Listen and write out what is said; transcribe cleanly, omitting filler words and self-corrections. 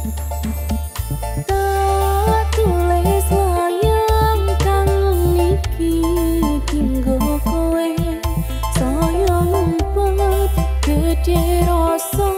Tak tulis layang kang niki tinggo kowe saya ngumpet gede rasa